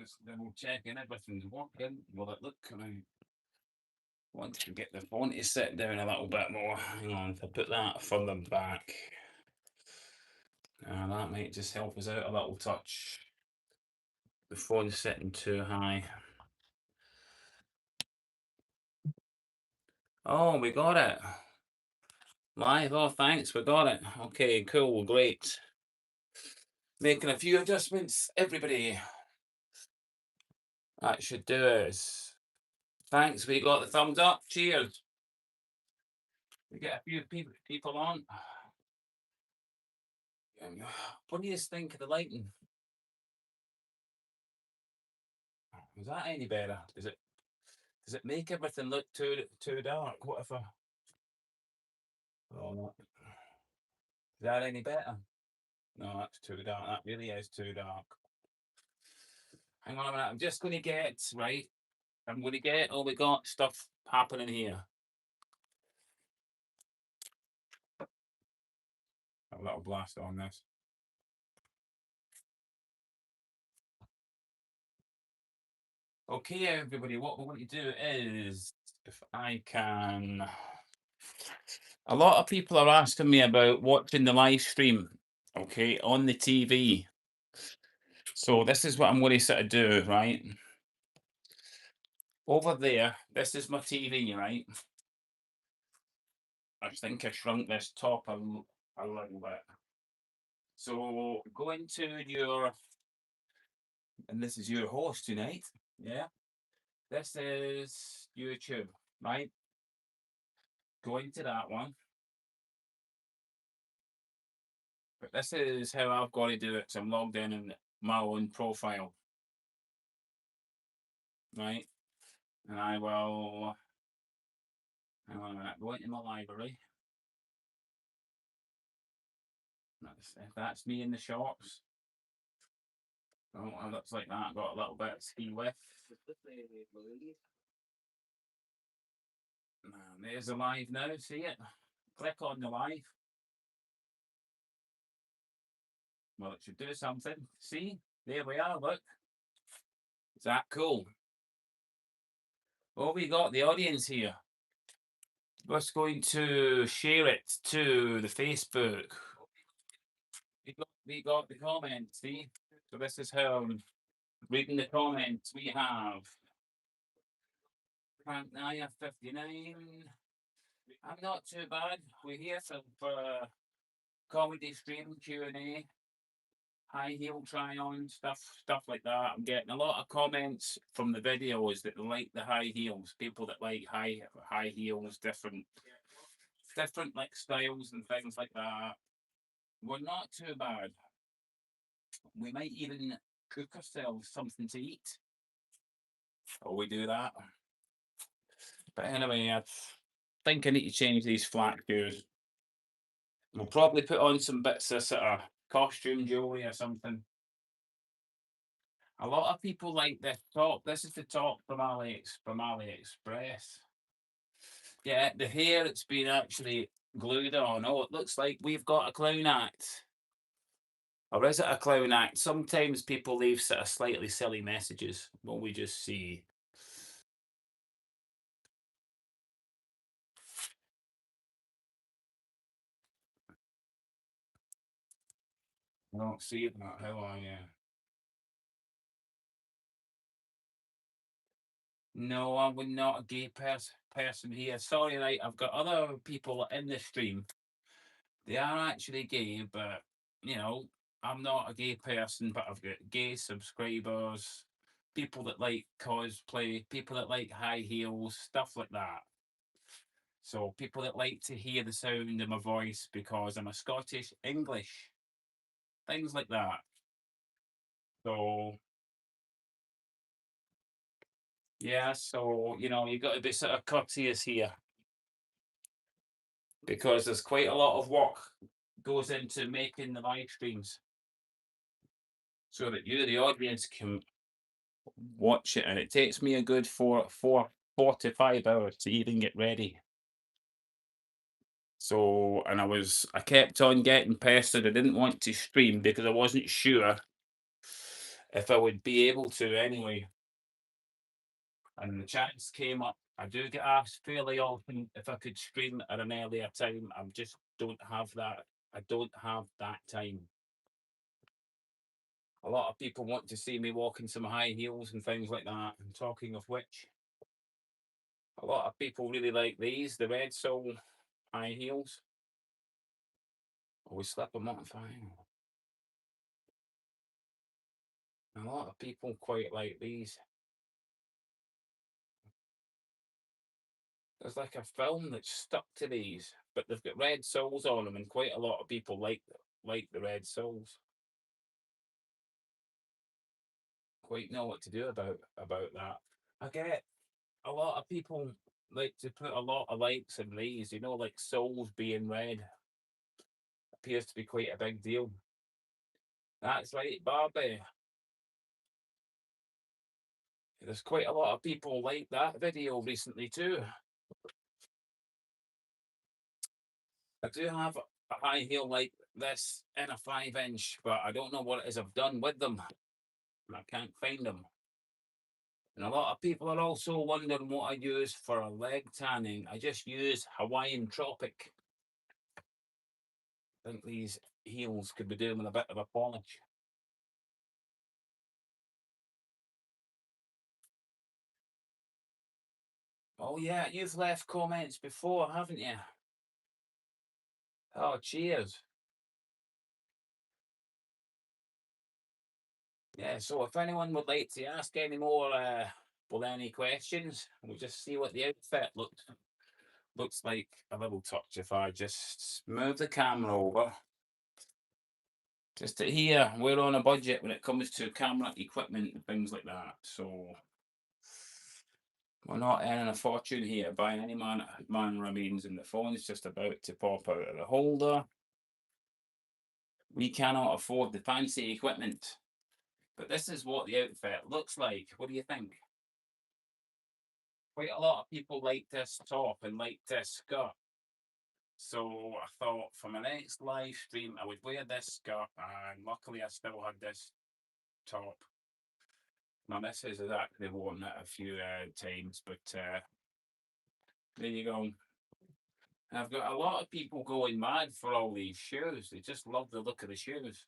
Just double checking everything's working. Will it look? Can I want to get the phone to sit down a little bit more? Hang on, if I put that further back, that might just help us out a little touch. The phone's sitting too high. Oh, we got it. Live. Oh, thanks. We got it. Okay, cool. Great. Making a few adjustments, everybody. That should do us. Thanks. We got the thumbs up. Cheers. We get a few people on. What do you think of the lighting? Is that any better? Does it make everything look too dark? What if I? Oh, no. Is that any better? No, that's too dark. That really is too dark. Hang on a minute. I'm just going to get right. I'm going to get. Oh, we got stuff happening here. A little blast on this. Okay, everybody. What we're going to do is, if I can. A lot of people are asking me about watching the live stream, okay, on the TV. So this is what I'm going to sort of do, right? Over there, this is my TV, right? I think I shrunk this top a little bit. So go into your, and this is your host tonight, yeah? This is YouTube, right? Go into that one. But this is how I've got to do it. So I'm logged in my own profile, right? And I will, hang on a minute, go into my library. That's me in the shorts. Oh, it looks like that. Got a little bit of ski with. And there's the live now. See it? Click on the live. Well, it should do something. See? There we are. Look. Is that cool? Oh, we got the audience here. Just going to share it to the Facebook. We got the comments. See? So this is how I'm reading the comments. We have Frank Naya 59. I'm not too bad. We're here for comedy stream Q&A, high heel try on stuff like that. I'm getting a lot of comments from the videos that like the high heels. People that like high heels, different like styles and things like that. We're not too bad. We might even cook ourselves something to eat. Oh, we do that. But anyway, I think I need to change these flat shoes. We'll probably put on some bits of sort of costume jewelry or something. A lot of people like this top. This is the top from AliExpress. Yeah, the hair it's been actually glued on. Oh, it looks like we've got a clown act. Or is it a clown act? Sometimes people leave sort of slightly silly messages. Will we just see? I don't see it. How are you? No, I would not a gay person here. Sorry, right? I've got other people in the stream. They are actually gay, but you know, I'm not a gay person, but I've got gay subscribers, people that like cosplay, people that like high heels, stuff like that. So people that like to hear the sound of my voice because I'm a Scottish English, things like that. So yeah, so you know, you got to be sort of courteous here because there's quite a lot of work goes into making the live streams so that you, the audience, can watch it, and it takes me a good 4 to 5 hours to even get ready. So, and I kept on getting pestered. I didn't want to stream because I wasn't sure if I would be able to anyway. And the chance came up. I do get asked fairly often if I could stream at an earlier time. I just don't have that. I don't have that time. A lot of people want to see me walk in some high heels and things like that. And talking of which, a lot of people really like these, the red sole high heels. Always slip them on fine. A lot of people quite like these. There's like a film that's stuck to these, but they've got red soles on them, and quite a lot of people like the red soles. Quite know what to do about that. I get a lot of people like to put a lot of likes in these, like soles being red appears to be quite a big deal. That's right, Barbie. There's quite a lot of people like that video recently too. I do have a high heel like this in a 5-inch, but I don't know what it is I've done with them. I can't find them. And a lot of people are also wondering what I use for a leg tanning. I just use Hawaiian Tropic. I think these heels could be doing with a bit of a polish. Oh yeah, you've left comments before, haven't you? Oh, cheers. Yeah, so if anyone would like to ask any more any questions, we'll just see what the outfit looks like a little touch if I just move the camera over. Just to here, we're on a budget when it comes to camera equipment and things like that. So we're not earning a fortune here by any manner of means, and the phone's just about to pop out of the holder. We cannot afford the fancy equipment. But this is what the outfit looks like. What do you think? Quite a lot of people like this top and like this skirt. So I thought for my next live stream, I would wear this skirt, and luckily I still had this top. My missus has actually worn it a few times, but there you go. I've got a lot of people going mad for all these shoes. They just love the look of the shoes.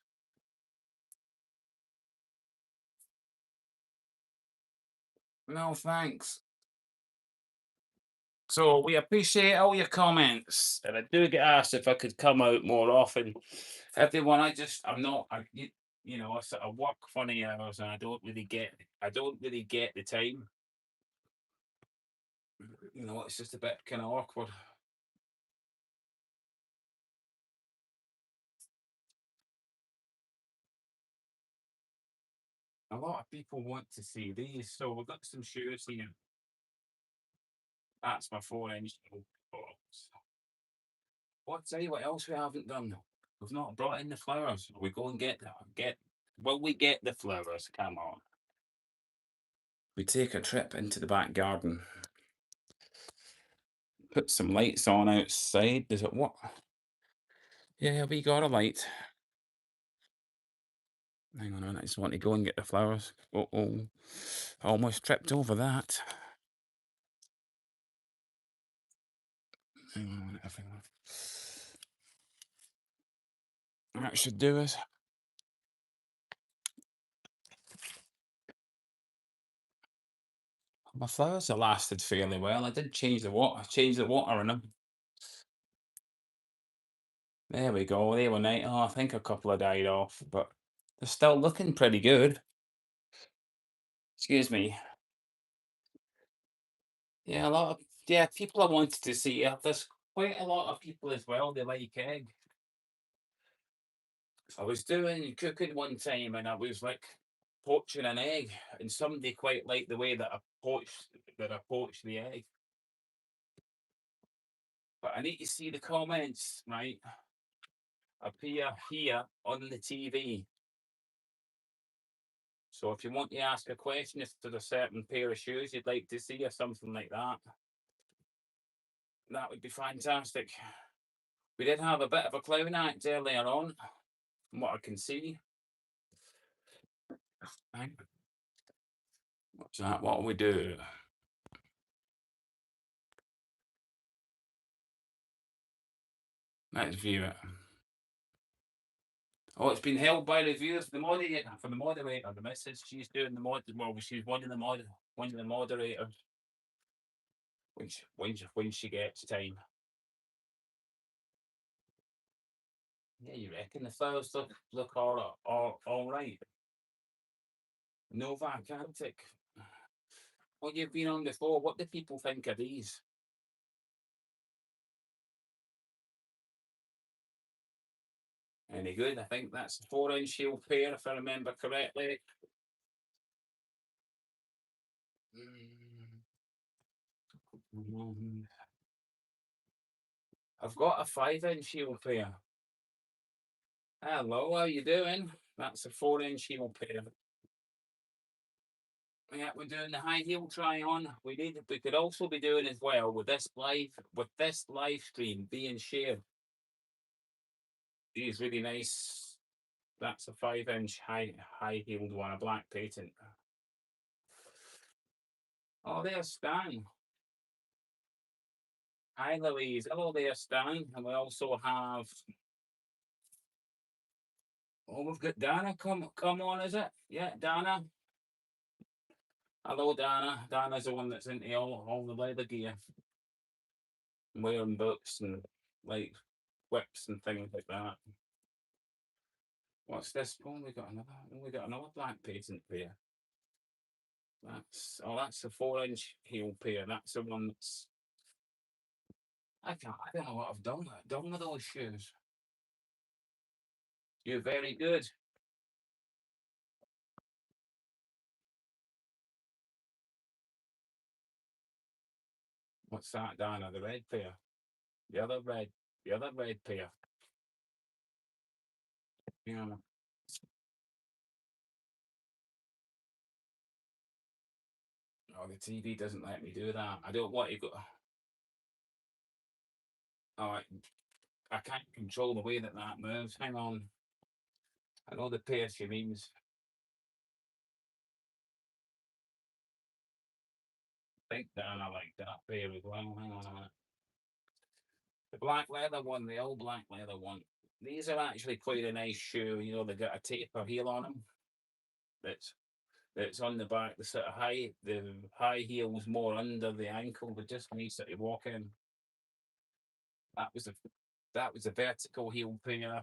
No, thanks. So we appreciate all your comments, and I do get asked if I could come out more often. Everyone, I'm not, I sort of work funny hours, and I don't really get the time. It's just a bit kind of awkward. A lot of people want to see these, so we've got some shoes here. That's my 4-inch box. What tell you what else we haven't done? We've not brought in the flowers. We go and get. Will we get the flowers? Come on. We take a trip into the back garden. Put some lights on outside. Does it work? Yeah, we got a light. Hang on a minute. I just want to go and get the flowers. Oh, I almost tripped over that. Hang on a minute. That should do us. My flowers have lasted fairly well. I did change the water in them. There we go. They were nice. Oh, I think a couple have died off, but they're still looking pretty good. Excuse me. Yeah, people I wanted to see. There's quite a lot of people as well. They like egg. I was doing cooking one time, and I was like poaching an egg, and somebody quite liked the way that I poached the egg. But I need to see the comments, right? Appear here on the TV. So if you want to ask a question, if there's a certain pair of shoes you'd like to see or something like that, that would be fantastic. We did have a bit of a clown act earlier on, from what I can see. Right. What's that? What we do? Let's view it. Oh, it's been held by reviewers. The moderator for the moderator. The message she's doing the mod. Well, she's one of the moderators when she gets time. Yeah, you reckon the flowers look all right? No vacantic. What you've been on before? What do people think of these? Any good? I think that's a 4-inch heel pair, if I remember correctly. Mm. I've got a 5-inch heel pair. Hello, how you doing? That's a 4-inch heel pair. Yeah, we're doing the high heel try on. We could also be doing as well with this live stream being shared. These really nice. That's a 5-inch high heeled one, a black patent. Oh, there's Stan. Hi, Louise. Hello there, Stan. And we also have. Oh, we've got Dana. Come on, is it? Yeah, Dana. Hello, Dana. Dana's the one that's into all the leather gear, wearing boots and like whips and things like that. What's this? We got another black patent pair. That's a 4-inch heel pair. That's the one that's. I don't know what I've done with those shoes. You're very good. What's that, Dana? The red pair. The other red. The other red pair. Yeah. Oh, the TV doesn't let me do that. I don't want to go. Oh, I can't control the way that moves. Hang on. I know the pair she means. I think that I like that pair as well. Hang on a minute. The black leather one, the old black leather one. These are actually quite a nice shoe. You know, they got a taper heel on them. That's that's on the back. The high heels more under the ankle, but just nice that you walk in. That was a that was a vertical heel pair.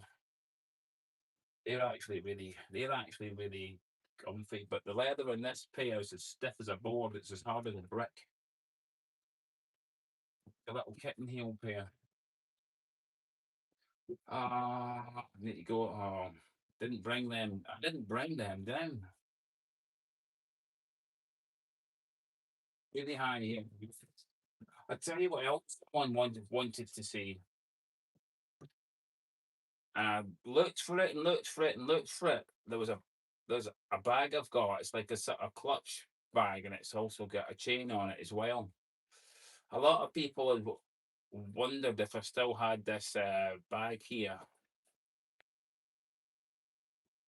They're actually really comfy. But the leather in this pair is as stiff as a board. It's as hard as a brick. A little kitten heel pair. I need to go. Didn't bring them. I didn't bring them down. Really high here. I tell you what else one wanted to see. And I looked for it and looked for it and looked for it. There's a bag I've got. It's like a sort of clutch bag, and it's also got a chain on it as well. A lot of people have wondered if I still had this bag here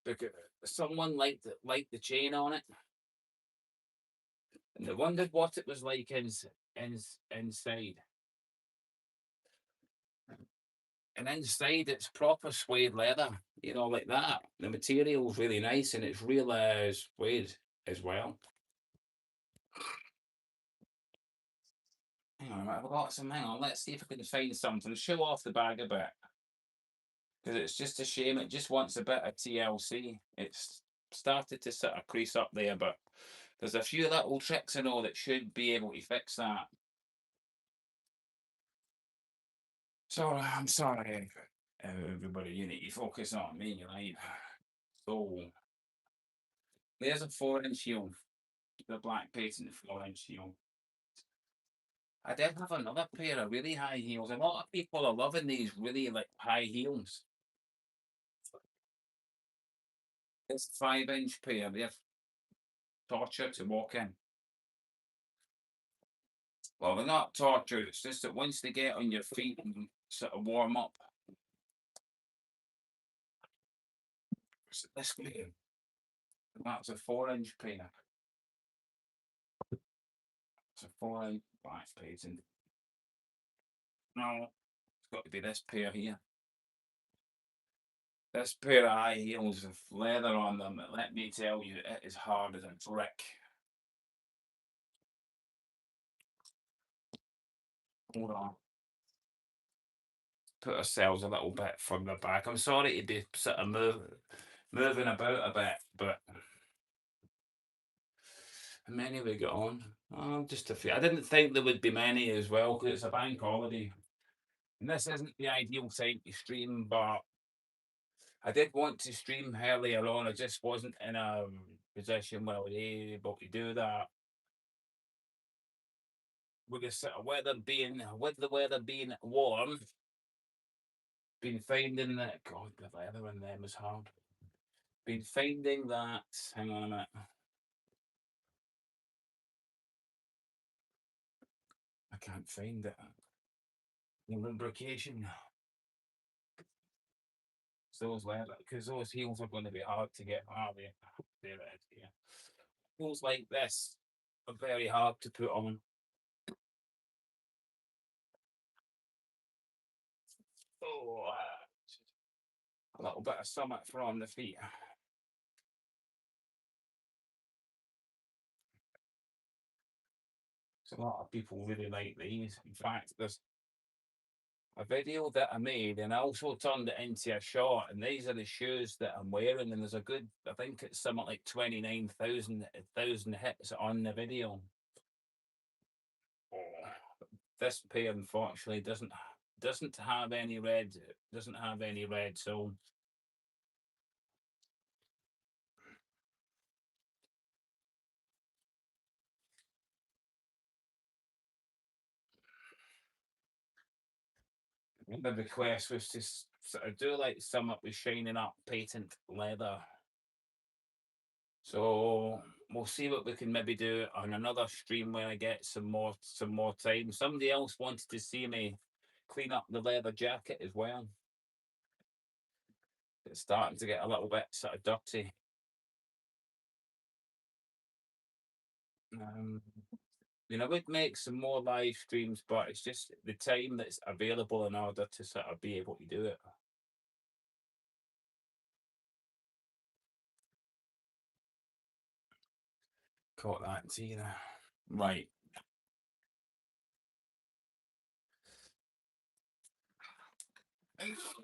because someone liked the chain on it, and they wondered what it was like inside. And inside, it's proper suede leather, you know, like that. The material's really nice, and it's real suede as well. Hang on, I've got some. Hang on, let's see if I can find something. Show off the bag a bit, because it's just a shame. It just wants a bit of TLC. It's started to sort of crease up there, but there's a few little tricks I know that should be able to fix that. So I'm sorry, everybody. You need to focus on me, right? So there's a 4-inch heel, the black patent 4-inch heel. I did have another pair of really high heels. A lot of people are loving these really like high heels. It's 5-inch pair. They're torture to walk in. Well, they're not torture. It's just that once they get on your feet and sort of warm up, this way. That's a 4-inch pair. It's a 4-inch black patent. No, it's got to be this pair here. This pair of high heels with leather on them, let me tell you, it is hard as a brick. Hold on. Put ourselves a little bit further back. I'm sorry to be sort of moving about a bit, but how many we got on? Oh, just a few. I didn't think there would be many as well because it's a bank holiday. And this isn't the ideal time to stream, but I did want to stream earlier on. I just wasn't in a position where I was able to do that. With the sort of weather being, with the weather being warm, been finding that God, the weather in them is hard. Been finding that. Hang on a minute. I can't find it. The lubrication. Those leather, because those heels are going to be hard to get. Ah, there it is. Yeah. Heels like this are very hard to put on. Oh, a little bit of summit for on the feet. So a lot of people really like these. In fact, there's a video that I made and I also turned it into a short. And these are the shoes that I'm wearing. And there's a good, I think it's something like 29,000 hits on the video. Oh, this pair unfortunately doesn't have any red. Doesn't have any red. So the request was to sort of do like some up with shining up patent leather. So we'll see what we can maybe do on another stream when I get some more time. Somebody else wanted to see me clean up the leather jacket as well. It's starting to get a little bit sort of dirty. Um, I would make some more live streams, but it's just the time that's available in order to sort of be able to do it. Caught that, Tina. Right.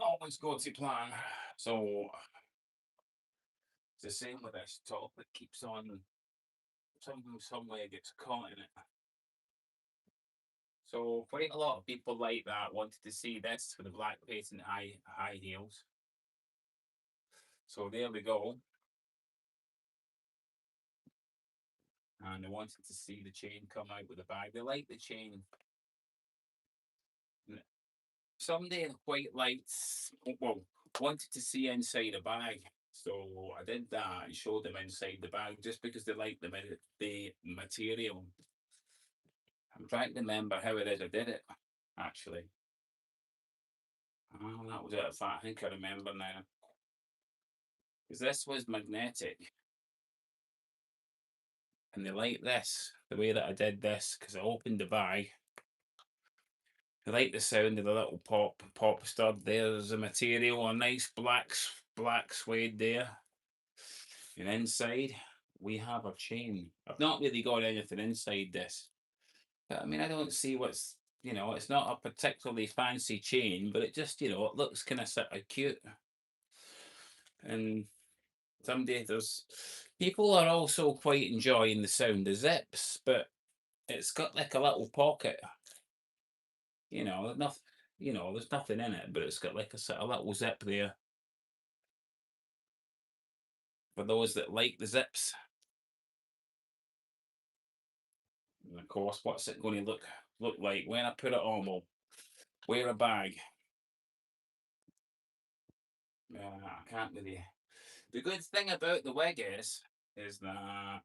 Always go to plan. So it's the same with this top. It keeps on some way gets caught in it. So quite a lot of people like that wanted to see this for the black patent high heels. So there we go. And they wanted to see the chain come out with the bag. They like the chain. Somebody quite liked, well, wanted to see inside a bag. So I did that and showed them inside the bag just because they liked the material. I'm trying to remember how it is I did it, actually. Oh, that was it. I think I remember now. Because this was magnetic. And they like this, the way that I did this, because I opened the bag. They like the sound of the little pop stud. There's the material, a nice black suede there. And inside, we have a chain. I've not really got anything inside this. But I mean, I don't see it's not a particularly fancy chain, but it just, it looks kind of sort of cute. And someday there's people are also quite enjoying the sound of zips, but it's got like a little pocket. There's nothing. There's nothing in it, but it's got like a sort of little zip there for those that like the zips. And of course, what's it going to look like when I put it on? Well, wear a bag. I can't really. The good thing about the wig is that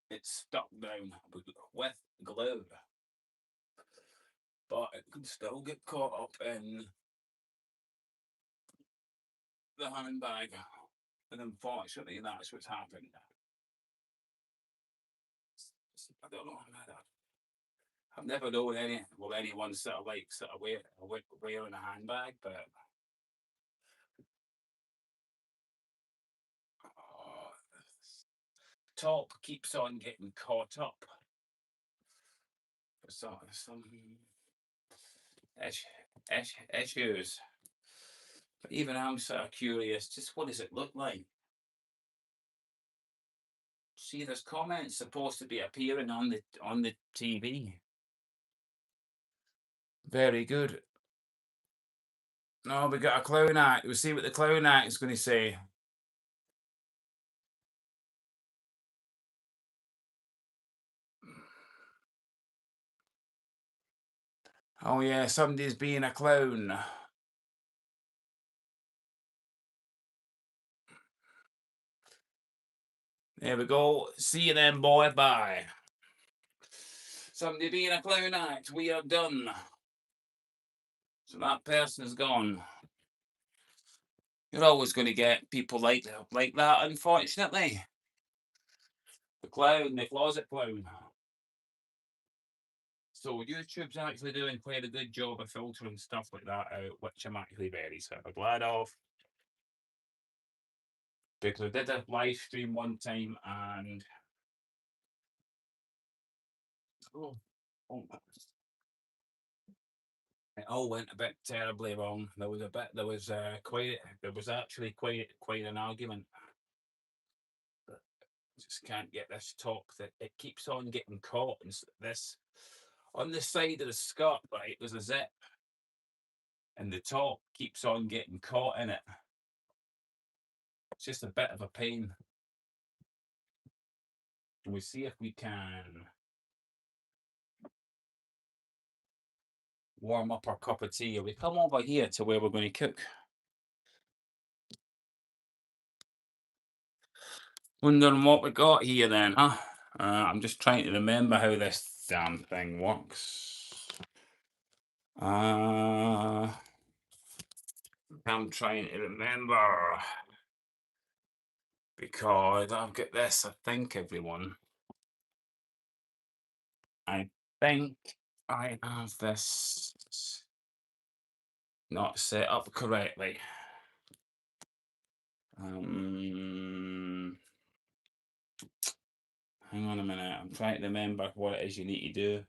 it's stuck down with glue, but it can still get caught up in the handbag. And unfortunately, that's what's happened. I don't know. I've never known anyone sort of wearing a handbag, but oh, top keeps on getting caught up for some ish, issues. But even I'm sort of curious, just what does it look like? See, there's comments supposed to be appearing on the TV. Very good. No, we got a clown act. We'll see what the clown act is going to say. Oh yeah, somebody's being a clown. There we go. See you then, boy. Bye. Somebody being a clown act. We are done. So that person is gone. You're always going to get people like that, unfortunately. The clown, the closet clown. So YouTube's actually doing quite a good job of filtering stuff like that out, which I'm actually very sort of glad of. Because I did a live stream one time and oh, oh, it all went a bit terribly wrong. There was actually quite an argument. But I just can't get this top that it keeps on getting caught and this on the side of the skirt, right? There's a zip, and the top keeps on getting caught in it. It's just a bit of a pain. And we see if we can warm up our cup of tea. We come over here to where we're going to cook. Wondering what we got here then, huh? I'm just trying to remember how this damn thing works. I'm trying to remember because I've got this. I think everyone. I think I have this not set up correctly. Hang on a minute. I'm trying to remember what it is you need to do.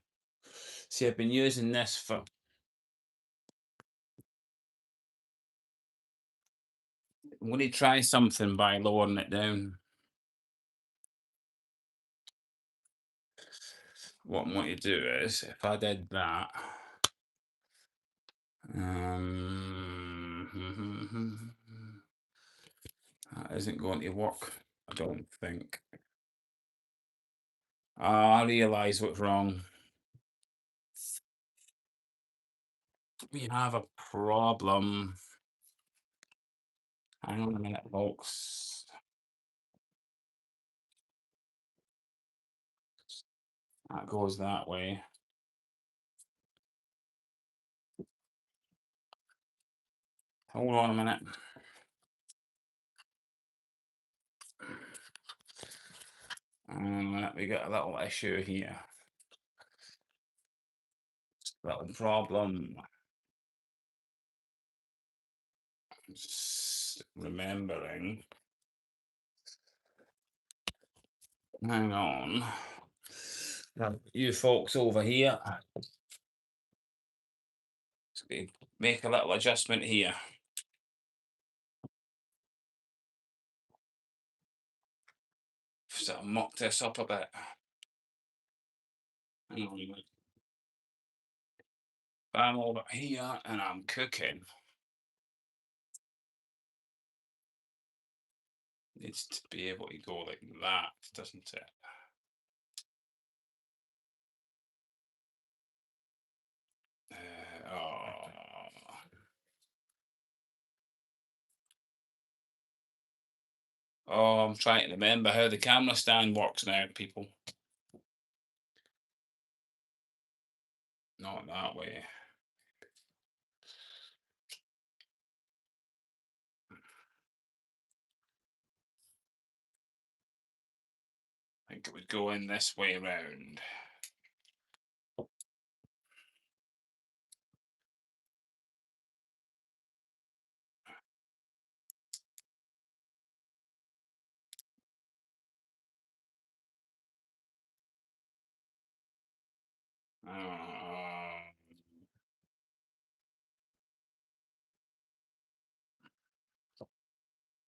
See, I've been using this for. I'm going to try something by lowering it down. What I'm going to do is, if I did that, that isn't going to work, I don't think. I realise what's wrong. We have a problem. Hang on a minute, folks. That goes that way. Hold on a minute. We got a little issue here. Little problem. Just remembering. Hang on. Now, you folks over here. Make a little adjustment here. Sort of muck this up a bit. Hang on a minute. I'm over here and I'm cooking. Needs to be able to go like that, doesn't it? Oh. Oh, I'm trying to remember how the camera stand works now, people. Not that way. think it would go in this way around.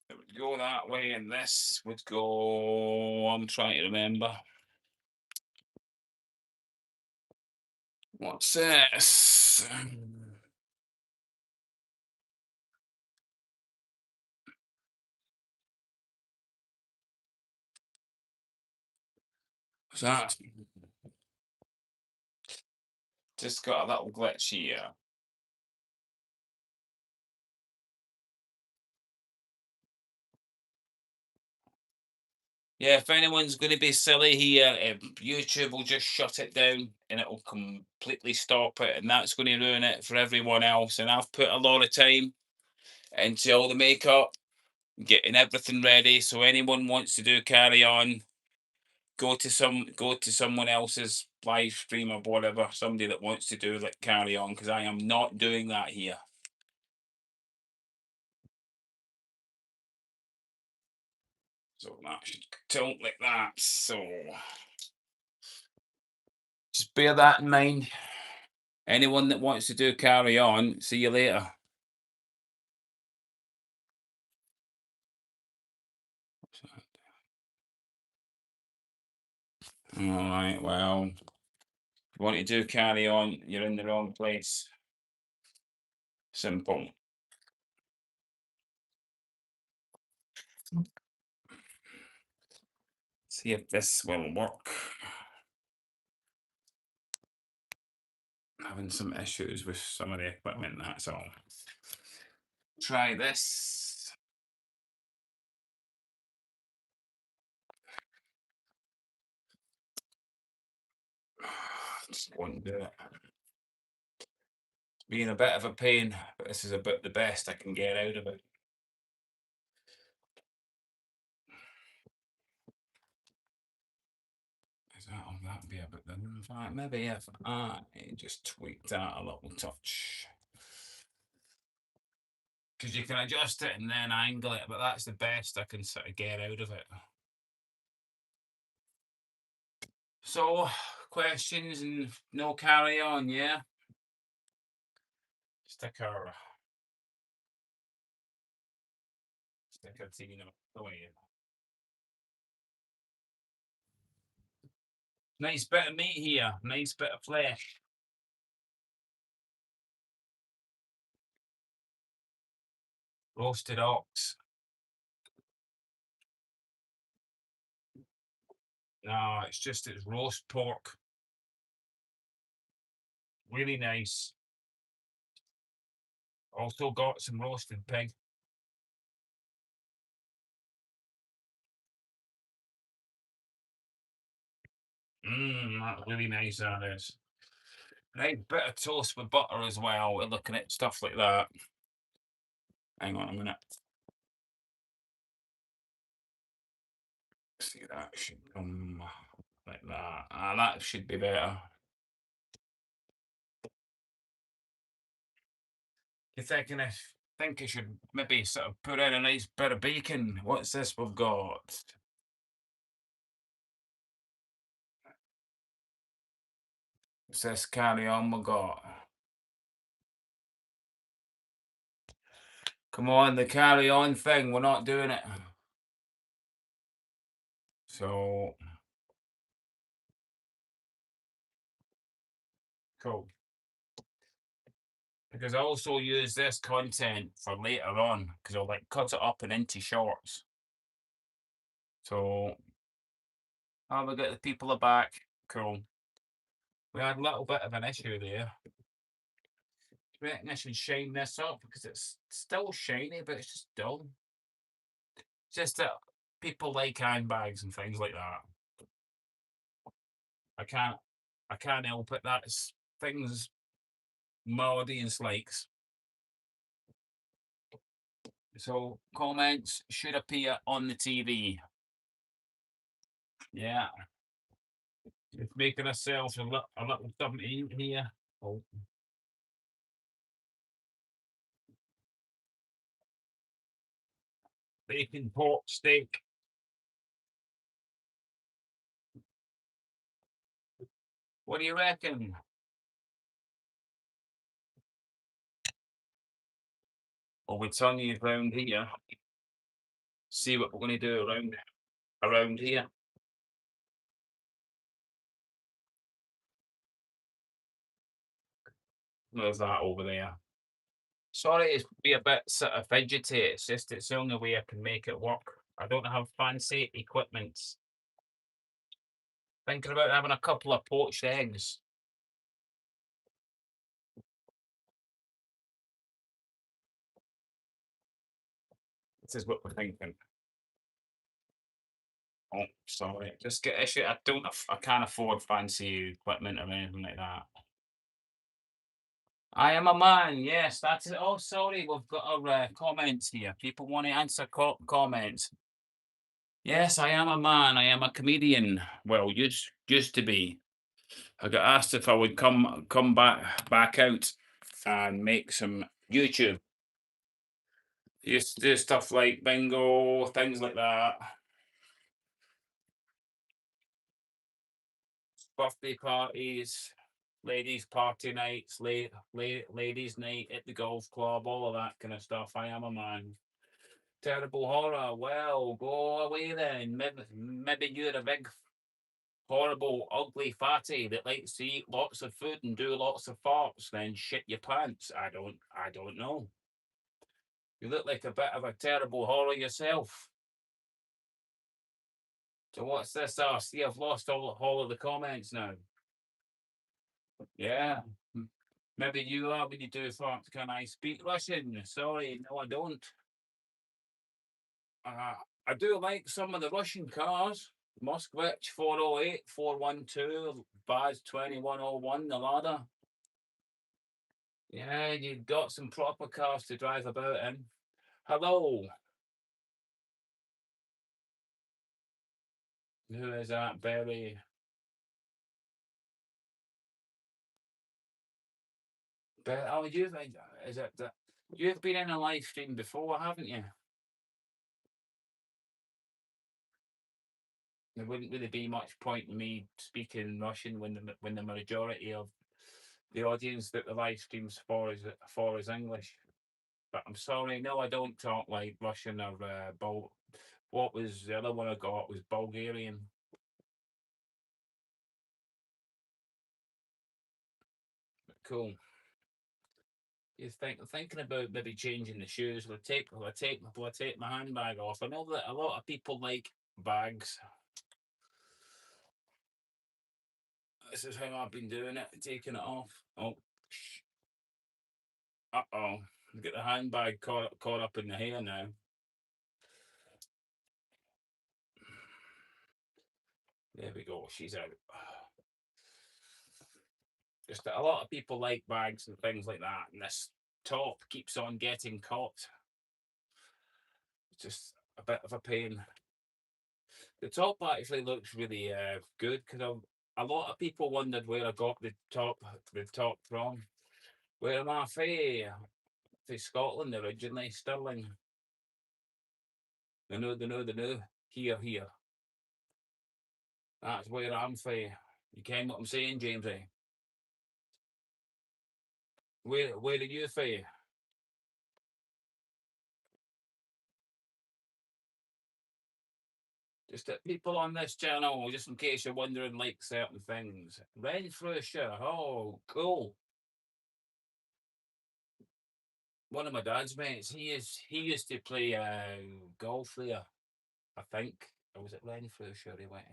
It would go that way, and this would go. I'm trying to remember. What's this? What's that? Just got a little glitch here. Yeah, if anyone's going to be silly here, YouTube will just shut it down and it will completely stop it, and that's going to ruin it for everyone else. And I've put a lot of time into all the makeup, getting everything ready. So anyone wants to do carry on, go to someone else's live stream or whatever, somebody that wants to do like carry on, because I am not doing that here. So that should tilt like that. So just bear that in mind. Anyone that wants to do carry on, see you later. All right, well, if you want to do carry on, you're in the wrong place. Simple. See if this will work. Having some issues with some of the equipment, that's all. Try this. Just won't do it. Being a bit of a pain, but this is about the best I can get out of it. That'd be a bit. In fact, maybe if I just tweak that a little touch, because you can adjust it and then angle it, but that's the best I can sort of get out of it. So, questions and no carry on, yeah? Sticker. Sticker Tino. Away. Nice bit of meat here. Nice bit of flesh. Roasted ox. No, it's roast pork. Really nice. Also got some roasted pig. That's really nice, that is. Nice bit of toast with butter as well. We're looking at stuff like that. Hang on a minute. See, that should come like that. That should be better. You thinking I think I should maybe sort of put in a nice bit of bacon. What's this we've got? What's this carry on we got? Come on, the carry on thing, we're not doing it. So cool. Because I also use this content for later on, because I'll like cut it up and into shorts. So we got the people are back. Cool. We had a little bit of an issue there. I reckon I should shine this up because it's still shiny, but it's just dull. Just that people like handbags and things like that. I can't help it. That's things my audience likes. So comments should appear on the TV. Yeah. It's making ourselves a little something here. Oh, bacon pork steak. What do you reckon? Well, we turn you around here. See what we're going to do around here. There's that over there. Sorry, it's be a bit sort of fidgety. It's just it's the only way I can make it work. I don't have fancy equipment. Thinking about having a couple of poached eggs. This is what we're thinking. Oh, sorry. Just get issue. I can't afford fancy equipment or anything like that. I am a man. Yes, that's it. Oh, sorry. We've got our comments here. People want to answer comments. Yes, I am a man. I am a comedian. Well, used to be. I got asked if I would come back out and make some YouTube. Used to do stuff like bingo, things like that. Birthday parties, ladies' party nights, ladies' night at the golf club, all of that kind of stuff. I am a man. Terrible horror. Well, go away then. Maybe you're a big, horrible, ugly fatty that likes to eat lots of food and do lots of farts, then shit your pants. I don't know. You look like a bit of a terrible horror yourself. So what's this? Oh, see, I've lost all of the comments now. Yeah. Maybe you are when you do farts. Can I speak Russian? Sorry, no, I don't. Uh, I do like some of the Russian cars. Moskvich 408, 412, Baz 2101, the ladder. Yeah, you've got some proper cars to drive about in. Hello. Who is that? Barry. Oh, is it that you've been in a live stream before, haven't you? There wouldn't really be much point in me speaking Russian when the majority of the audience that the live streams for is English. But I'm sorry, no, I don't talk like Russian or what was the other one I got was Bulgarian. Cool. You thinking about maybe changing the shoes? Will I take my handbag off? I know that a lot of people like bags. This is how I've been doing it, taking it off. Oh, uh-oh. Get the handbag caught up in the hair now. There we go. She's out. Just that a lot of people like bags and things like that, and this top keeps on getting caught. It's just a bit of a pain. The top actually looks really good because a lot of people wondered where I got the top from. Where am I from? To Scotland originally, Stirling. The new. Here. That's where I'm from. You ken what I'm saying, Jamesy? Where are you from? Just that people on this channel, just in case you're wondering, like certain things. Renfrewshire, oh, cool. One of my dad's mates, he used to play golf there. I think, or was it Renfrewshire? He went.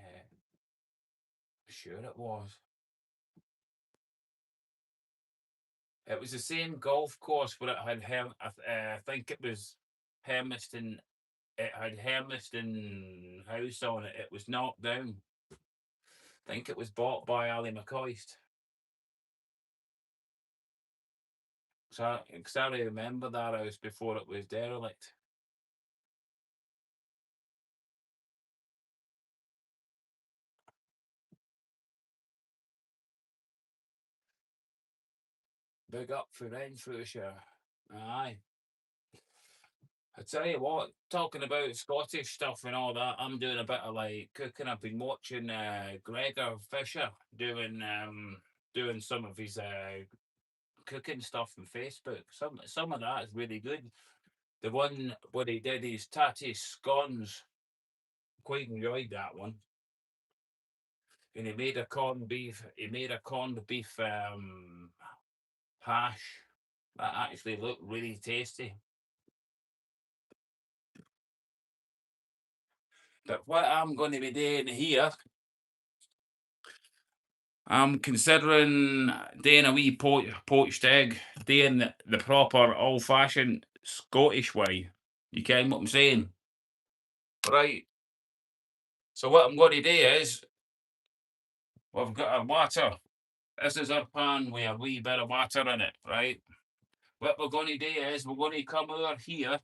Sure, it was. It was the same golf course, but it had I think it was Hermiston. It had Hermiston House on it. It was knocked down. I think it was bought by Ali McCoist. So, because I remember that house before it was derelict. Big up for Renfrewshire. Aye. I tell you what, talking about Scottish stuff and all that, I'm doing a bit of like cooking. I've been watching Gregor Fisher doing some of his cooking stuff on Facebook. Some of that is really good. The one what he did his tatty scones, quite enjoyed that one. And he made a corned beef. He made a corned beef hash that actually looked really tasty. But what I'm going to be doing here, I'm considering doing a wee poached egg, doing the proper old fashioned Scottish way. You get what I'm saying? Right. So what I'm going to do is, we've got our water. This is our pan with a wee bit of water in it, right? What we're going to do is, we're going to come over here.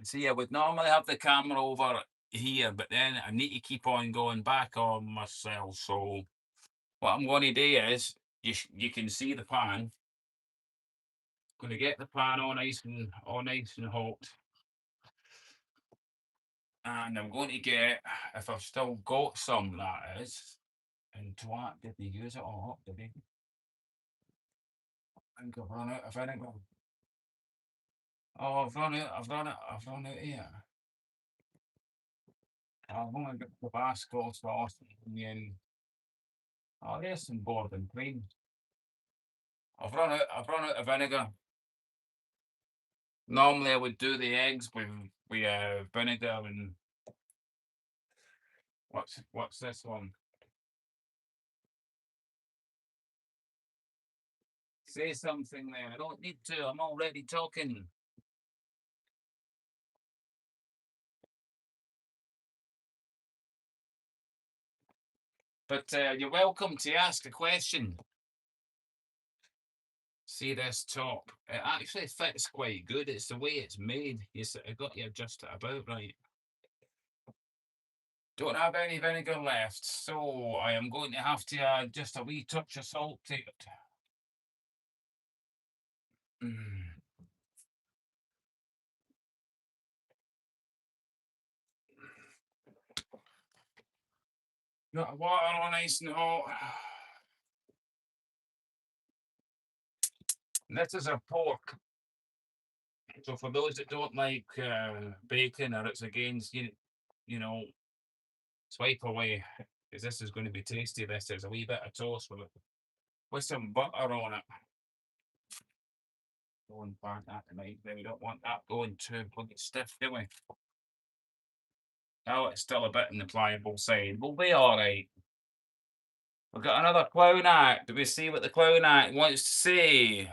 See, I would normally have the camera over here, but then I need to keep on going back on myself. So what I'm going to do is, you can see the pan. Going to get the pan all nice and hot, and I'm going to get, if I've still got some, that is. And twat, did they use it all up? Did they? I think I've run out of vinegar. Oh, I've run out here. I've only got Tabasco sauce and onion. Oh, there's some Borden cream. I've run out of vinegar. Normally I would do the eggs with vinegar and what's this one? Say something there. I don't need to. I'm already talking. But you're welcome to ask a question. See this top? It actually fits quite good. It's the way it's made. I got to adjust it about right. Don't have any vinegar left, so I am going to have to add just a wee touch of salt to it. Mm. Got water on nice and hot. This is a pork. So for those that don't like bacon or it's against you know, swipe away because this is going to be tasty. This is a wee bit of toast with some butter on it. Going back that tonight. Then we don't want that going too bloody stiff, do we? Oh, it's still a bit in the pliable side. We'll be all right. We've got another clown act. Do we see what the clown act wants to say?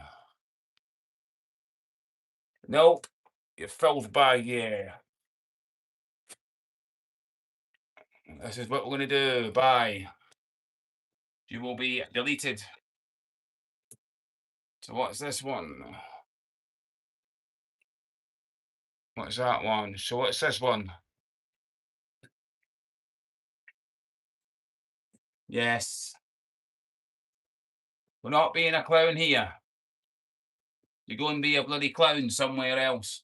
Nope. You're filled by yeah. This is what we're gonna do. Bye. You will be deleted. So what's this one? What's that one? So what's this one? Yes. We're not being a clown here. You're going to be a bloody clown somewhere else.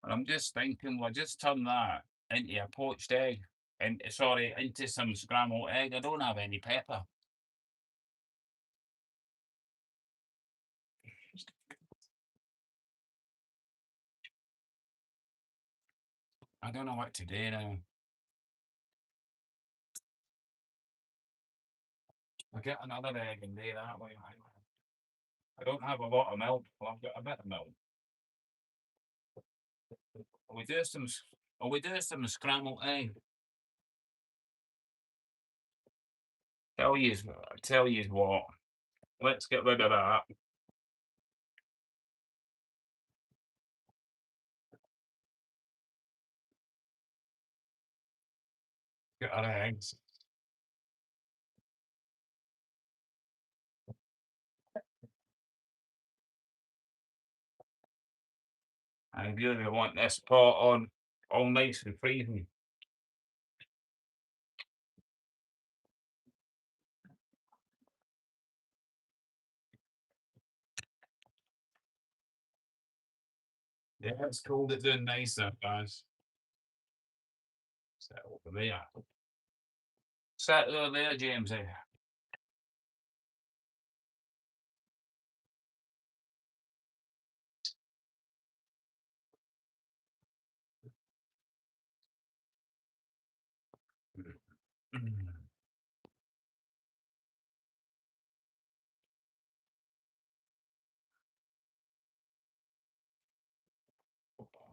And I'm just thinking, we'll just turn that into a poached egg. And sorry, into some scrambled egg. I don't have any pepper. I don't know what to do now. I'll get another egg and do that way. I don't have a lot of milk. Well, I've got a bit of milk. We do some. We do some scrambled egg. Tell you what. Let's get rid of that. Get our eggs. I really want this pot on all nice and freezing. Yeah, it's cooled it down nicer, guys. Set over there. Set over there, James.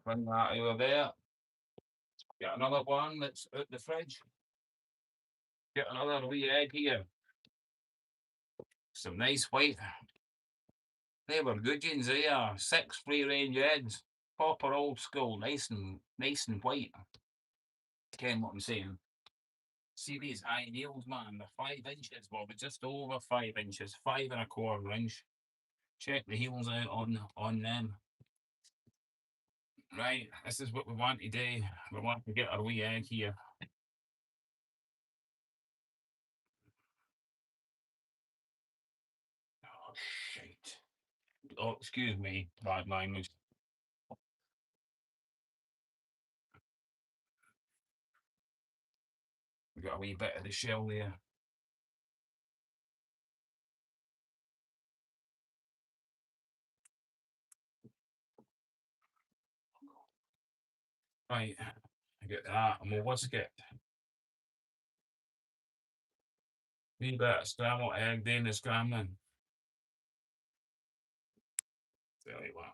Bring that over there. Get another one that's out the fridge. Get another wee egg here. Some nice white. They were good ones. They are 6 free range eggs. Proper old school, nice and white. Ken what I'm saying? See these high heels, man. They're 5 inches, Bob. Just over 5 inches, 5 1/4 inch. Check the heels out on them. Right, this is what we want to do. We want to get our wee egg here. Oh shit. Oh, excuse me, bad language. We got a wee bit of the shell there. Right, I get that, and we'll whisk it. Wee bit of scrambled egg, then the scrambling. Tell you what.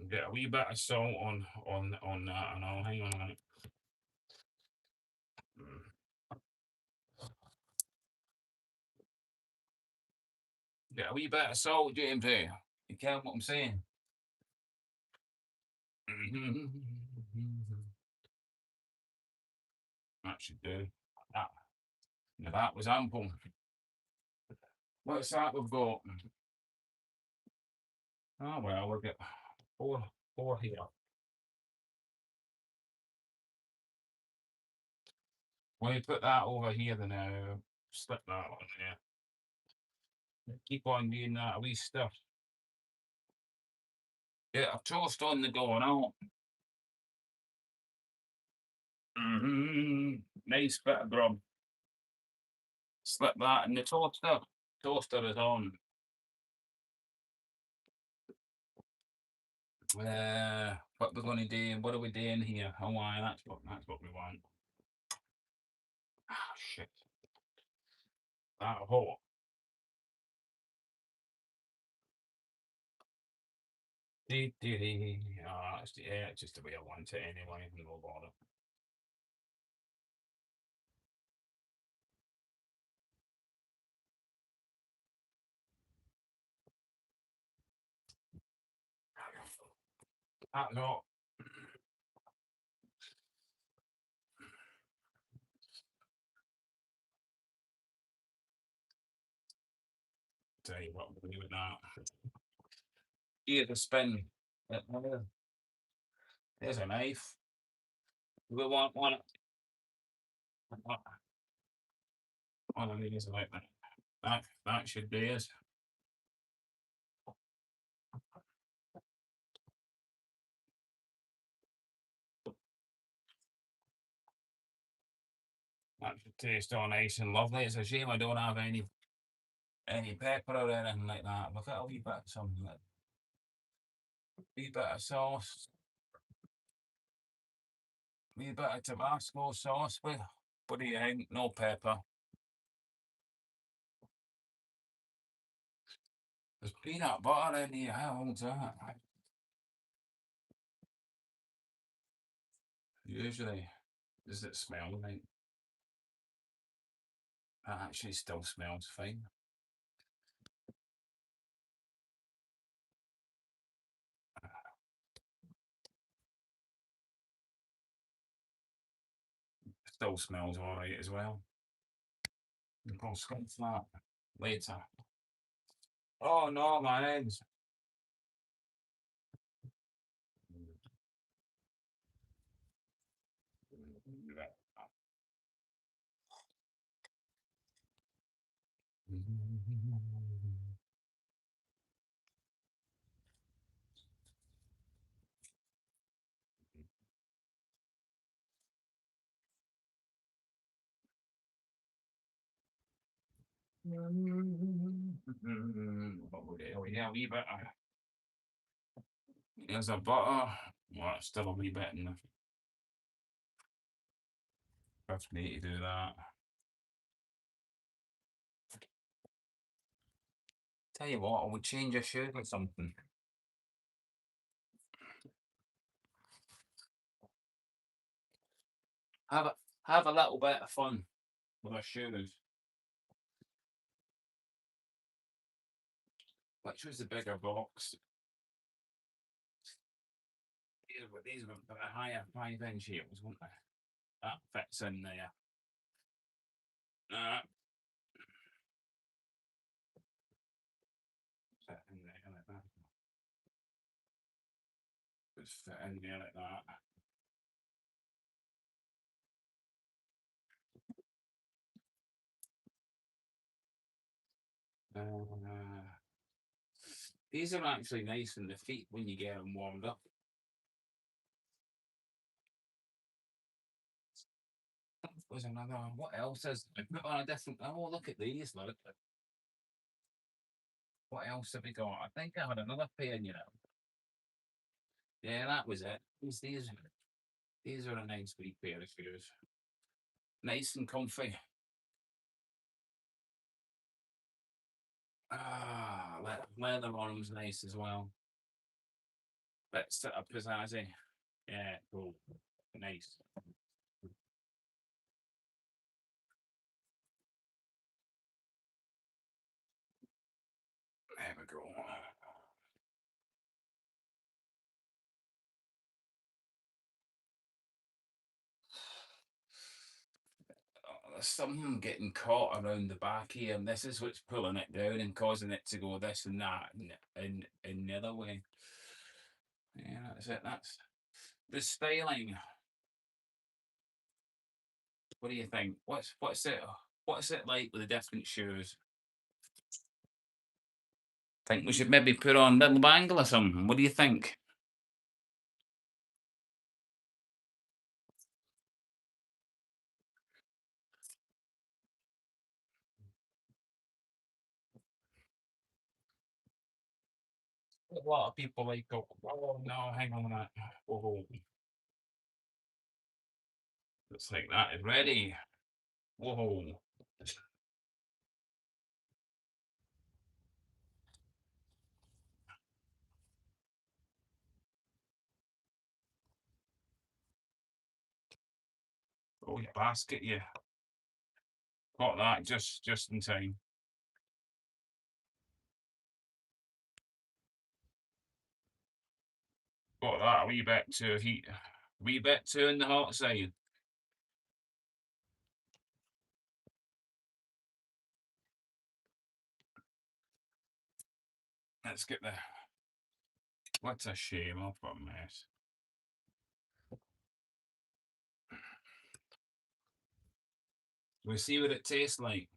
Get a wee bit of salt on that, and I'll hang on a minute. Get a wee bit of salt, James. Here, you can what I'm saying. That should do. That. Now that was ample. What's that we've got? Oh well, we'll get four here. When you put that over here, then slip that on there. Keep on doing that wee stuff. Get a toast on the go now. Nice bit of grub. Slip that in the toaster. Toaster is on. What we're gonna do? What are we doing here? Oh, why? That's what we want. Ah, shit. That hot. It's just the way I want it anyway. No bother. No. Tell you what, we'll do with that. Here the spin. There's a knife. We want one of these like that. That should do it. That should taste all nice and lovely. It's a shame I don't have any pepper or anything like that. We've got a wee bit of something like wee bit of sauce. Wee bit of Tabasco sauce. What do you think? No pepper. There's peanut butter in here. How old's that? Usually, does it smell like? That actually still smells fine. Still smells all right as well. I'll scoff that later. Oh no, my eggs. Oh yeah, a wee bit. There's a butter. Well, it's still a wee bit in the 50 to do that. Tell you what, I would change your shoes or something. Have a have a little bit of fun with our shoes. Which was the bigger box? These were a higher 5-inch heels, weren't they? That fits in there. Fit in there like that. Just fit in there like that. These are actually nice in the feet when you get them warmed up. Was another one. What else is? I put on a different. Oh, look at these. Look. What else have we got? I think I had another pair in you know. Yeah, that was it. These are a nice wee pair of shoes. Nice and comfy. Leather on them's nice as well. Bit sort of pizzazzy. Yeah, cool. Nice. There we go. There's something getting caught around the back here, and this is what's pulling it down and causing it to go this and that and the other way. Yeah, that's it. That's the styling. What do you think? What's it like with the different shoes? Think we should maybe put on little bangle or something. What do you think? A lot of people like go, oh no, hang on a minute. Whoa. It's like that is ready. Whoa. Oh, your basket, yeah. Got that just in time. Got that a wee bit too heat. Wee bit too in the hot side. Let's get the. What a shame. I've got a mess. We see what it tastes like.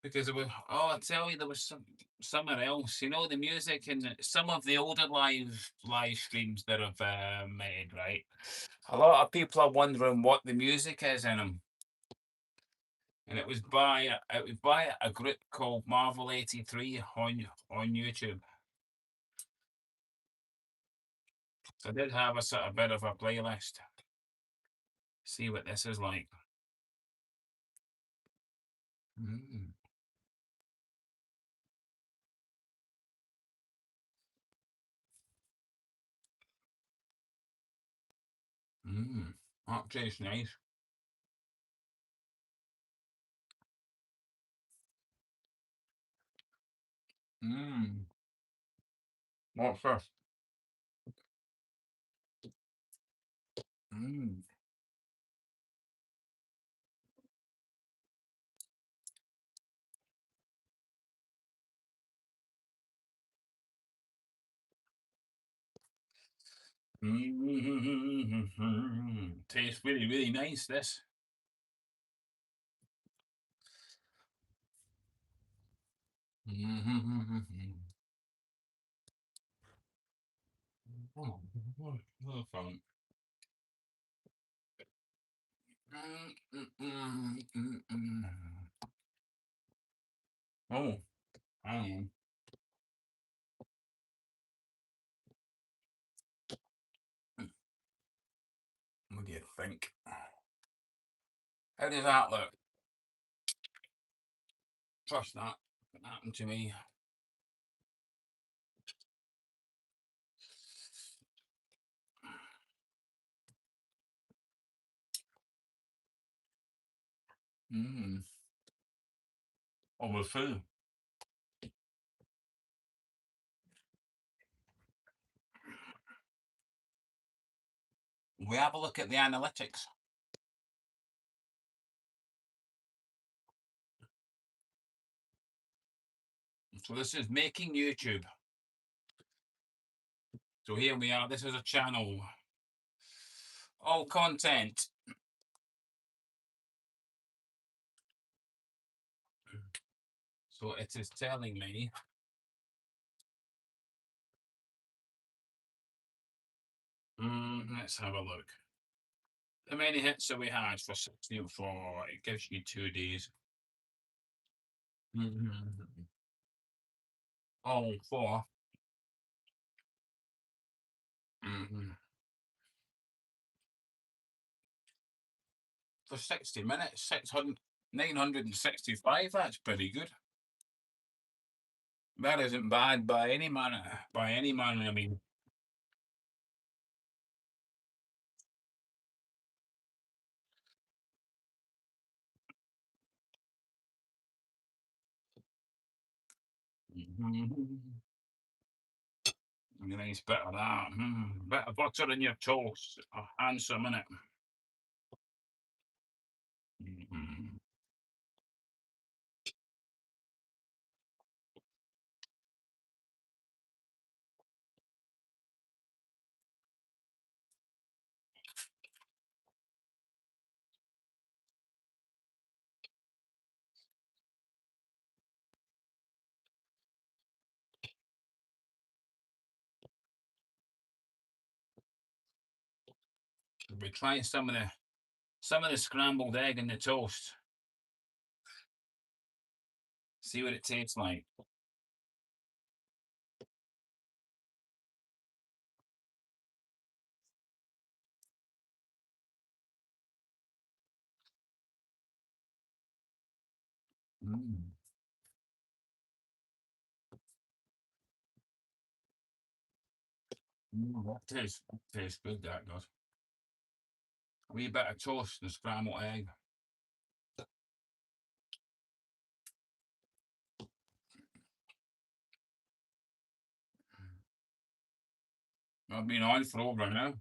Because it was, oh, I tell you, there was somewhere else. You know, the music and some of the older live streams that have made, right? A lot of people are wondering what the music is in them, and it was by a group called Marvel 83 on YouTube. So I did have a sort of bit of a playlist. See what this is like. Mm. Mm. That tastes nice. Mm. What's this? Mm. Mm. Tastes really, really nice, this. Mm. Oh, fun. Oh, hang on. What do you think? How does that look? Trust that. It happened to me. Mm. Oh, we're full. We have a look at the analytics. So this is making YouTube. So here we are. This is a channel. All content. So it is telling me. Let's have a look. How many hits have we had for 64? It gives you 2 days. All four. For 60 minutes, 965. That's pretty good. That isn't bad by any manner. By any manner, I mean. A nice bit of that. Bit of butter in your toast. Handsome, innit? We're trying some of the scrambled egg in the toast. See what it tastes like. Mm. That tastes good. That does. A wee bit of toast and scrambled egg. I've been on for over an hour.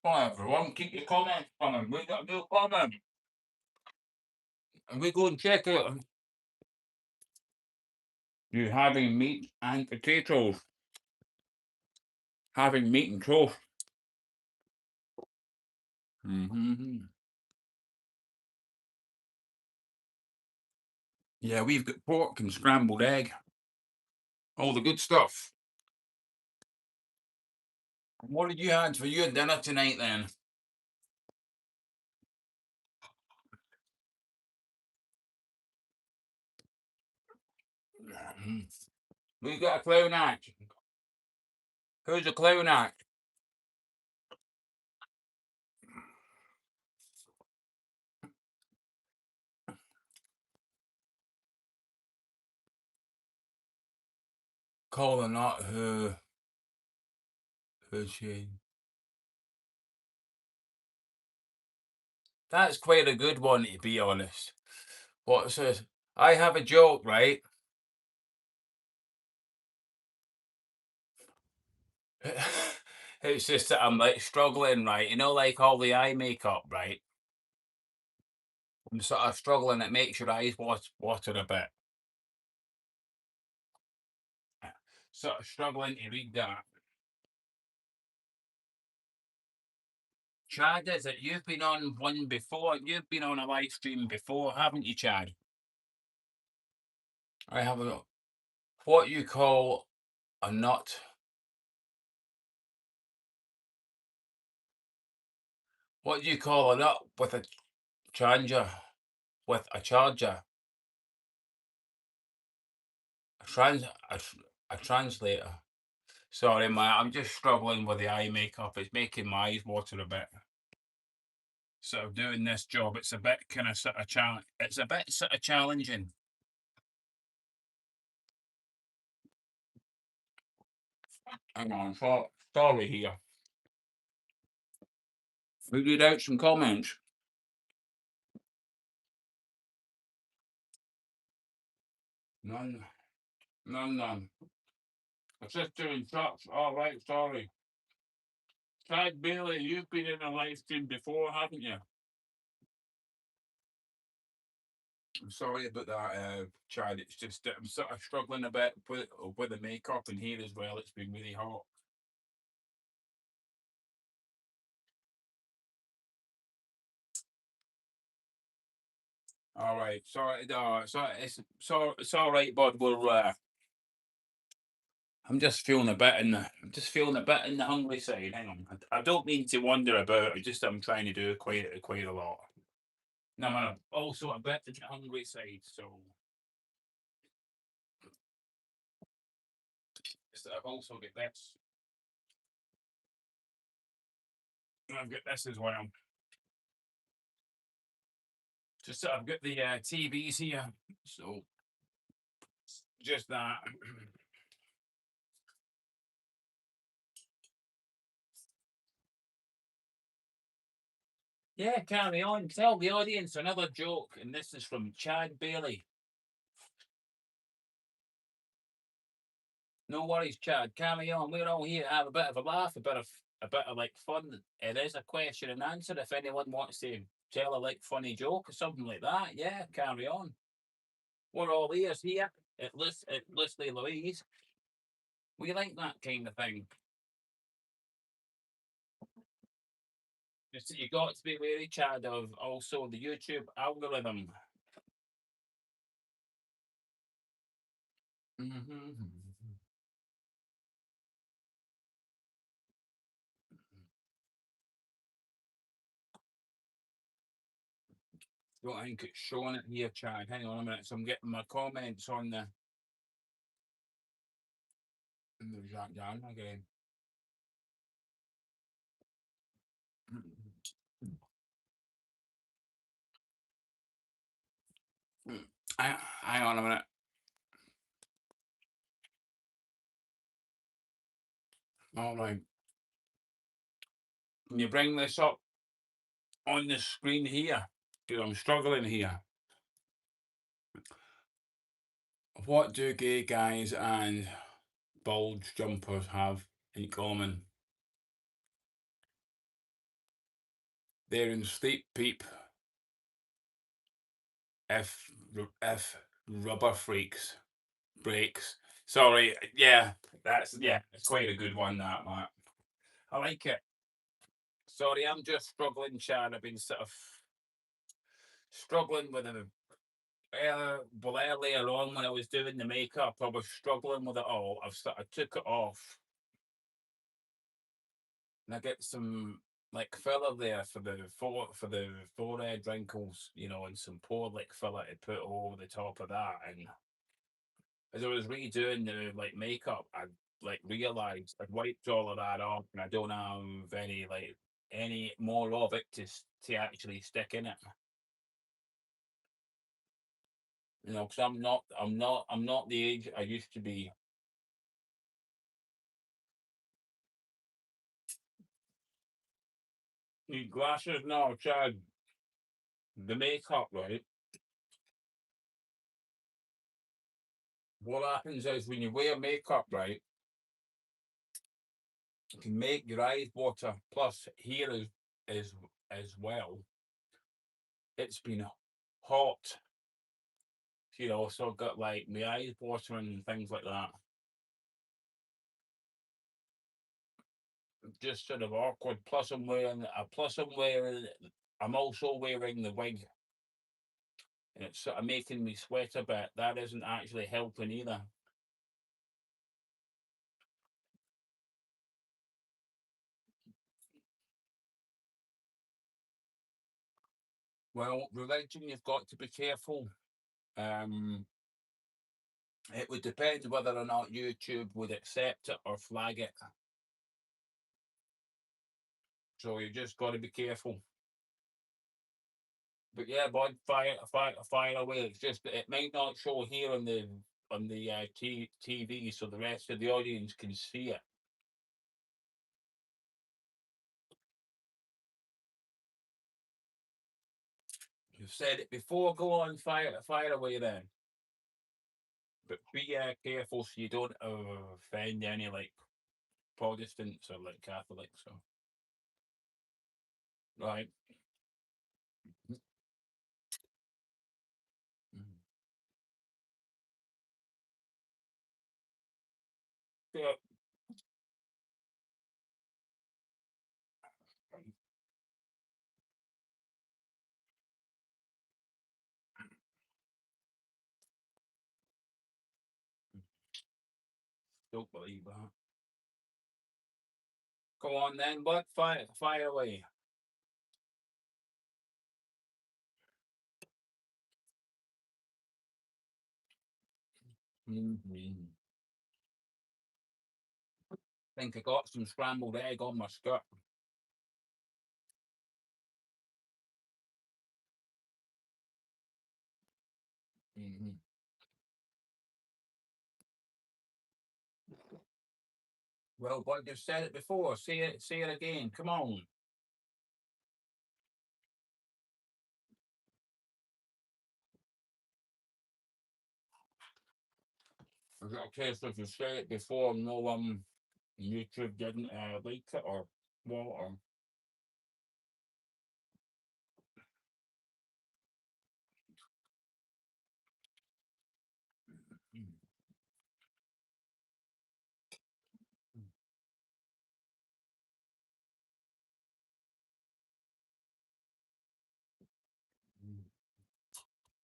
Come on, everyone, keep your comments coming. We got new comments. And we go and check out. You having meat and potatoes. Having meat and toast. Yeah, we've got pork and scrambled egg. All the good stuff. What did you have for your dinner tonight then? We got a clown act. Who's a clown act? Calling out who's she? That's quite a good one, to be honest. What says? I have a joke, right? It's just that I'm like struggling, right? You know, like all the eye makeup, right? I'm sort of struggling. It makes your eyes water a bit. Sort of struggling to read that. Chad, is it? You've been on one before. You've been on a live stream before, haven't you, Chad? I have a what you call a nut. What do you call a nut with a charger? With a charger, a trans, a translator. Sorry, man, I'm just struggling with the eye makeup. It's making my eyes water a bit. Sort of doing this job, it's a bit kind of sort of challenge. It's a bit sort of challenging. Hang on, sorry here. We read out some comments. None, none. It's just doing trucks. All right, sorry. Chad Bailey, you've been in a live stream before, haven't you? I'm sorry about that, Chad. It's just that I'm sort of struggling a bit with the makeup in here as well. It's been really hot. All right, sorry, it's all right, bud. I'm just feeling a bit in the hungry side. Hang on, I don't mean to wander about. I'm trying to do quite a lot. No, I'm also a bit in the hungry side, so I've also got this. I've got this as well. Just I've got the TVs here, so just that. Yeah, carry on. Tell the audience another joke, and this is from Chad Bailey. No worries, Chad. Carry on. We're all here to have a bit of a laugh, a bit of like fun. It is a question and answer. If anyone wants to tell a like funny joke or something like that, yeah, carry on. We're all ears here at Leslie Louise. We like that kind of thing. Just you got to be wary, Chad, of also the YouTube algorithm. Don't think it's showing it here, Chad. Hang on a minute. So I'm getting my comments on the. There's that down again. Hang on a minute. All right. Can you bring this up on the screen here? Because I'm struggling here. What do gay guys and bulge jumpers have in common? They're in sleep peep. If rubber freaks breaks. Sorry, yeah, it's quite a good one, that Matt. I like it. Sorry, I'm just struggling, Chad. I've been sort of struggling with it. Well, earlier on when I was doing the makeup, I was struggling with it all. I took it off, and I get some like filler there for the forehead wrinkles, and some pore like filler to put over the top of that. And as I was redoing the like makeup, I like realized I'd wiped all of that off, and I don't have any more of it to actually stick in it. Because I'm not the age I used to be. Need glasses now, Chad. The makeup, right? What happens is when you wear makeup, right, it can make your eyes water. Plus, here is as well. It's been hot, so I've got like my eyes watering and things like that. just sort of awkward. I'm also wearing the wig, and it's sort of making me sweat a bit. That isn't actually helping either. Well, religion, you've got to be careful. Um, it would depend whether or not YouTube would accept it or flag it. So you just got to be careful. But yeah, bud, fire away. It's just that it might not show here on the TV, so the rest of the audience can see it. You've said it before. Go on, fire away then. But be careful so you don't offend any like Protestants or like Catholics. So right. Mhm. Yeah. Don't believe that. Go on then, bud. Fire away. Mm-hmm. Think I got some scrambled egg on my skirt. Mm-hmm. Well, bud, you've said it before. Say it again. Come on. Is it a case if you say it before, no YouTube didn't like it or what? Or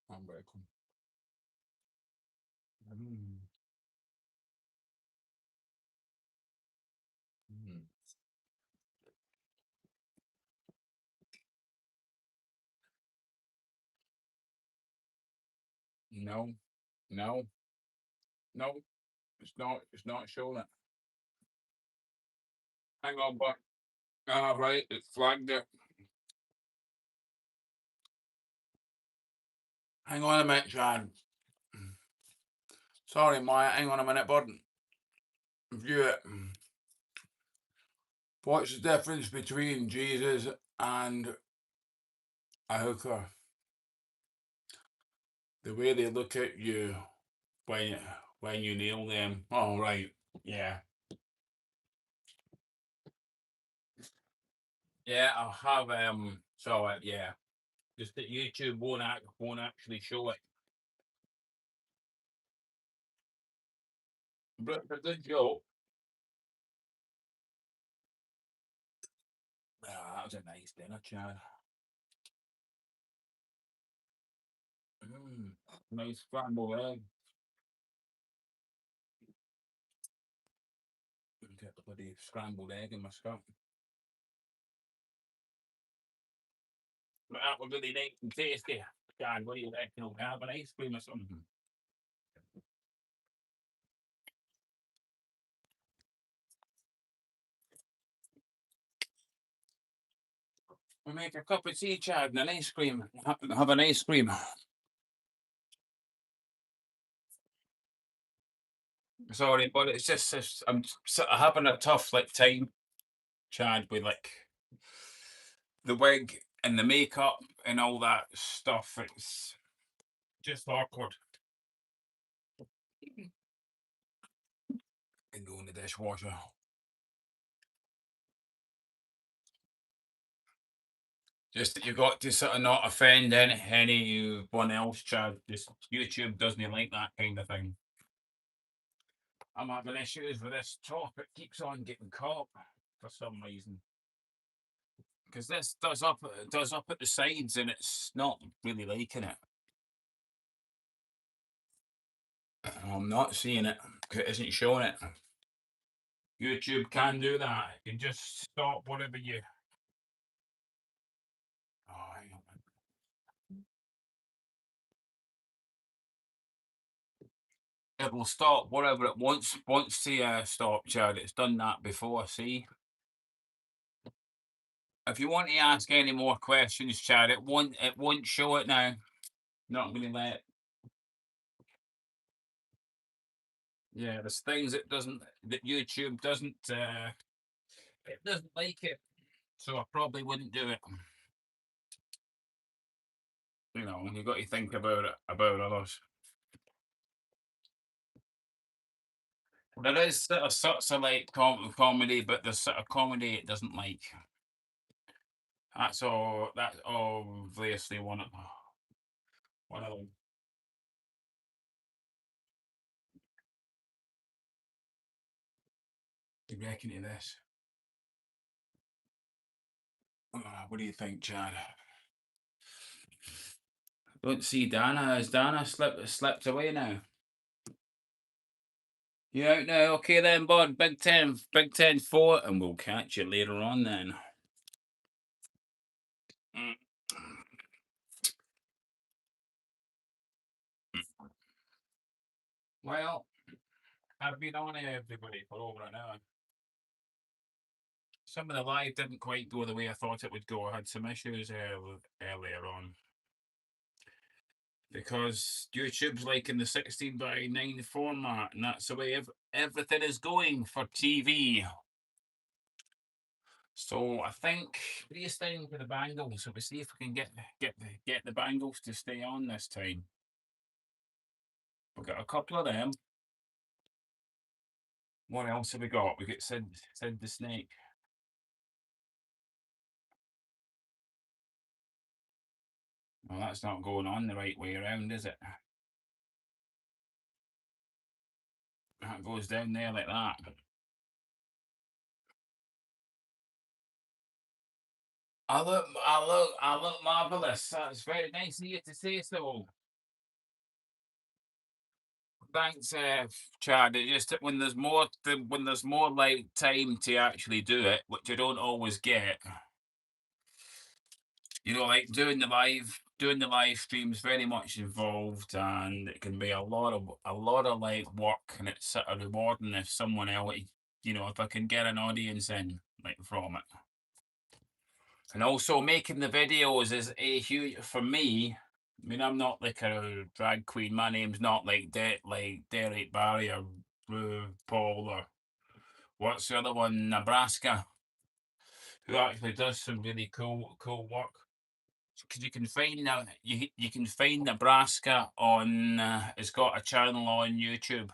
Handbag. Mm. Mm. No, no, no. It's not. It's not showing it. Hang on, but right, it flagged it. Hang on a minute, Chad. Sorry, Maya. Hang on a minute, bud. View it. What's the difference between Jesus and a hooker? The way they look at you when when you nail them. Oh right, yeah, yeah. I'll have So yeah, just that YouTube won't actually show it. But for good joke. Ah, that was a nice dinner, Chad. Mm, nice scrambled egg. Get the bloody scrambled egg in my skirt. But that was really nice and tasty. Chad, what do you reckon? I'll have an ice cream or something. We make a cup of tea, Chad, and an ice cream. Have an ice cream. Sorry, but it's just I'm sort of having a tough like time, Chad, with like the wig and the makeup and all that stuff. It's just awkward. And go in the dishwasher. Just that you got to sort of not offend anyone else, Chad. Just YouTube doesn't like that kind of thing. I'm having issues with this top. It keeps on getting caught. for some reason. Because this does up at the sides, and it's not really liking it. I'm not seeing it. It isn't showing it. YouTube can do that. You can just stop whatever you. Oh, hang on. It will stop whatever it wants to stop, Chad. It's done that before. See, if you want to ask any more questions, Chad, it won't show it now. Not going to let. Yeah, there's things that YouTube doesn't. It doesn't like it, so I probably wouldn't do it. You got to think about others. There is sorts of like comedy, but there's sort of comedy it doesn't like. That's all. That's obviously one of them. You reckon to this? What do you think, Chad? Don't see Dana. Has Dana slipped away now? You out now? Okay then, bud. Big Ten 4, and we'll catch you later on then. Mm. Well, I've been on everybody for over an hour. Some of the live didn't quite go the way I thought it would go. I had some issues earlier on because YouTube's like in the 16:9 format, and that's the way everything is going for TV. So I think we're staying with the bangles. So we see if we can get the bangles to stay on this time. We've got a couple of them. What else have we got? We got Sid the Snake. Well, that's not going on the right way around, is it? That goes down there like that. I look marvelous. That's very nice of you to say so. Thanks, Chad. It just when there's more like time to actually do it, which I don't always get. Like doing the live streams very much involved, and it can be a lot of like work, and it's sort of rewarding if someone else, if I can get an audience in like from it. And also making the videos is a huge for me. I mean, I'm not like a drag queen. My name's not like Derek Barry or Paul or what's the other one, Nebraska, who actually does some really cool work. Because you can find Nebraska on. It's got a channel on YouTube,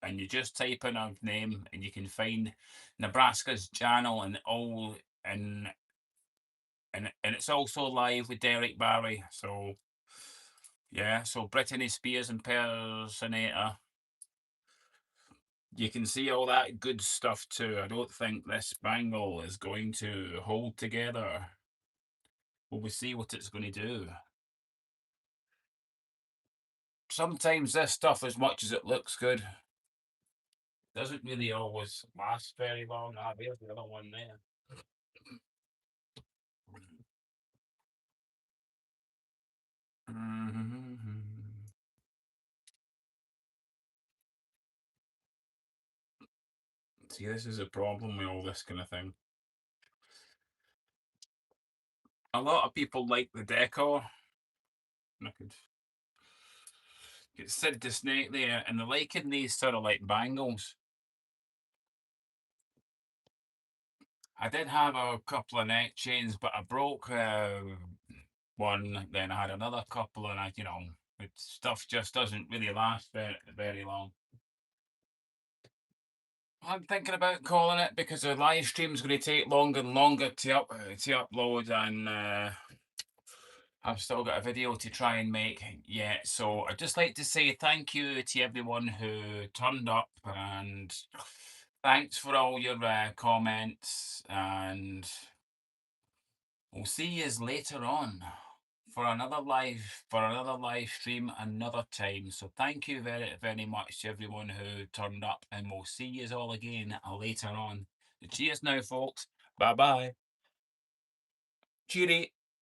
and you just type in her name, and you can find Nebraska's channel and and it's also live with Derek Barry. So yeah, so Brittany Spears impersonator. You can see all that good stuff too. I don't think this bangle is going to hold together. Will we see what it's going to do? Sometimes this stuff, as much as it looks good, doesn't really always last very long. There's the other one there. See, this is a problem with all this kind of thing. A lot of people like the decor. I could get Sid the Snake there, and they're liking these sort of like bangles. I did have a couple of neck chains, but I broke one. Then I had another couple, and stuff just doesn't really last very long. I'm thinking about calling it because the live stream is going to take longer and longer to upload, and I've still got a video to try and make yet. So I'd just like to say thank you to everyone who turned up and Thanks for all your comments, and we'll see you later on for another live stream another time. So thank you very very much to everyone who turned up, and we'll see you all again later on. Cheers now, folks. Bye bye. Cheery.